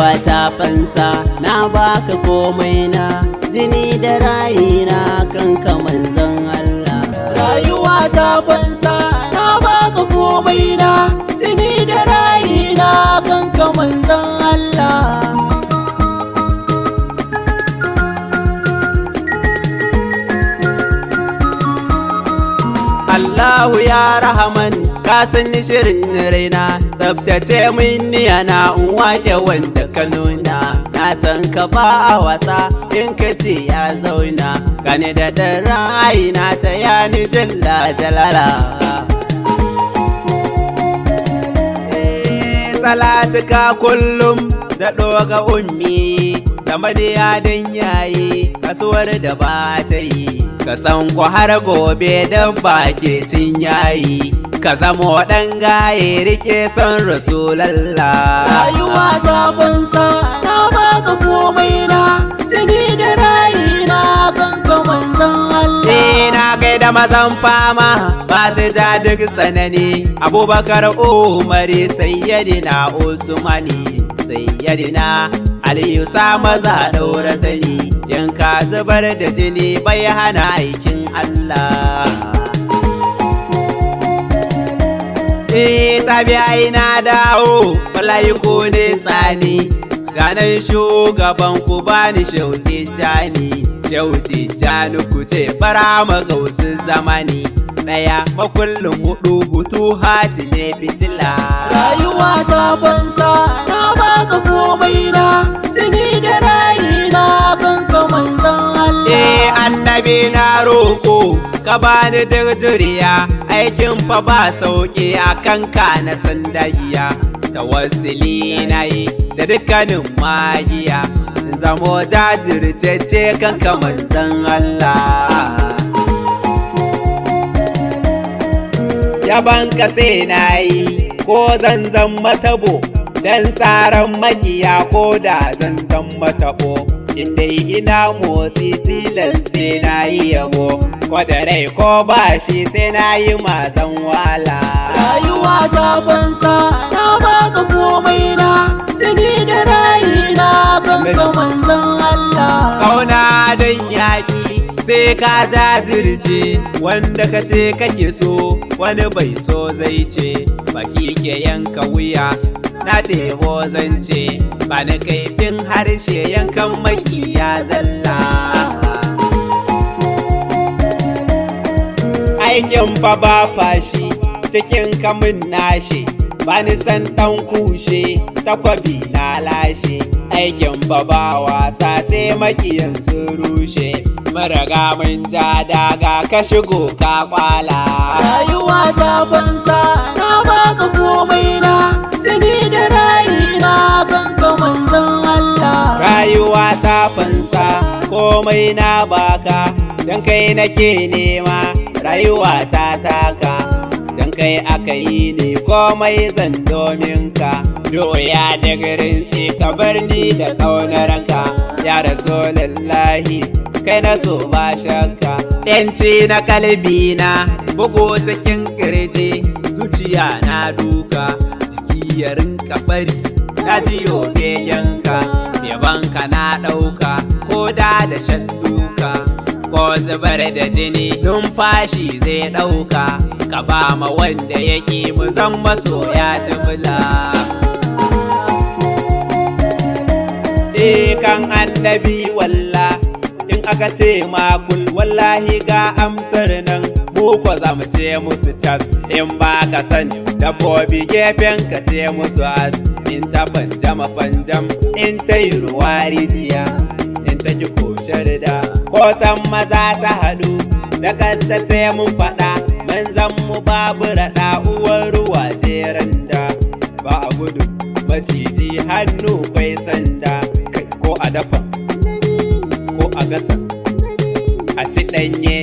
rayuwa ta fansa na baka komai na jini da rayina kanka manzon Allah. Rayuwa ta fansa na baka komai na jini da rayina kanka manzon Allah. Allahu ya Rahman ka san shirin raina, tsabtace min niyana in wake wanda ka nuna. Na san ka ba a wasa in ka ce ya zauna, gani da ɗan ra'ayina ta yani jalla jalala. Salatuka kullum da ɗoga ummi, sama da yadin yayi kasuwar da ba ta yi. Ka san ku har gobe dabba ke cin yayi, ka zamo ɗan gaye rike son Rasulallah. Rayuwa ta fansa na baka komai na jini da rayina kanka manzon Allah. Na gaida mazan fama ba su ja duk tsanani, Abubakar Umari Sayyidina Usmani Sayyidina Aliyu sa maza ɗaura zani, in ka zubar da jini bai hana aikin Allah. Tabi'ai na dawo wallahi ko ne tsani, ganin shugaban ku bani Shehu Tijjani. Shehu Tijjani ku ce bara magausu zamani, ɗaya makullin hudu hutu hati ne fitila. Rayuwa ta fansa na baka komai na jini da rayina kanka manzon Allah. Annabi na roko ka bani duk juriya, aikin fa ba sauki a kanka na sandagiya. Tawassuli na yi da dukkanin magiya, zamo jajirce kanka manzon Allah. Yaban ka sai na yi ko zan matabo, dan tsaron makiya ko da zan matabo. Inda ina motsi tilas sai na yi yabo, ko da rai ko ba shi sai na yi mazan wala. Rayuwa ta fansa na baka komai na jini da rayina kanka manzon Allah. Kauna don yaƙi sai ka jajirce, wanda ka ce kake so wani bai so zai ce. Baki ke yanka wuya na ɗebo zance, ba na kaifin harshe yankan makiya zalla. Aikin fa ba fashi cikin kamun nashi, ba ni san ɗan kushe takwabi na lashe. Aikin fa ba wasa sai makiyan su rushe, maraga mun ja daga ka shigo ka kwala. Rayuwa ta fansa na baka komai na jini da rayina kanka manzon Allah. Rayuwa ta fansa komai na baka, dan kai nake nema rayuwa ta taka. Dan kai aka yi ni komai zan domin ka, doya da garin sai ka bar ni da ƙaunarka. Ya Rasulullahi kai na so ba shakka, yanci na kalbi na bugu cikin kirji, zuciya na duka jiki ya rinka bari. Na jiyo begenka yabanka na ɗauka, ko da shan duka ko zubar da jini numfashi zai ɗauka. Ka ba ma wanda yake mu zan masoya jimla. Kan annabi walla in aka ce makul wallahi ga amsar nan, mu ko za mu ce musu tas. In ba ka sani dabbobi gefen ka ce musu as. In ta banjama banjam in ta yi ruwa rijiya, in ta ki koshar da ko san maza ta haɗu da kasa sai mun faɗa. Manzan mu babu raɗa uwar ruwa jeran da, ba a gudu maciji hannu kwai sanda. Ko a dafa ko a gasa a ci ɗanye,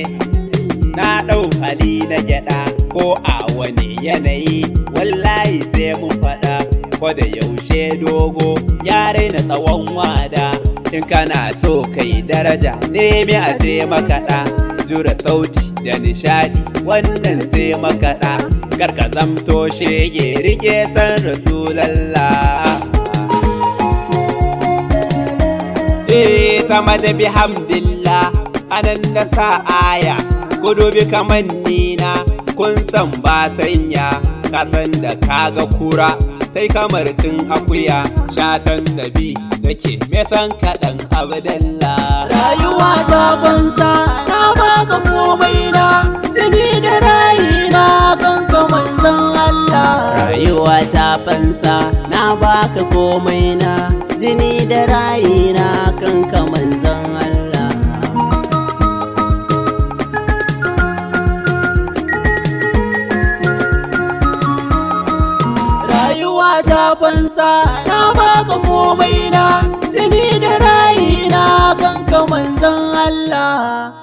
na ɗau hali na gyaɗa ko a wani yanayi wallahi sai mun faɗa. Ko da yaushe dogo ya raina tsawon wada, in kana so kai daraja nemi a ce makaɗa. Jura sauti da nishadi wannan sai makaɗa, karka zamto shege rike san Rasulallah. ta madabi hamdillah anan da sa aya ku dubi kamannina kun san ba sanya kasan da kaga kura tai kamar cin akuya shatan da bi dake me san kaɗan abdalla rayuwa ta fansa na baka komai na jini da rayina kanka manzon Allah rayuwa ta fansa na baka komai na jini da rayina kanka manzon Allah rayuwa ta fansa na baka komai na jini da rayina kanka manzon Allah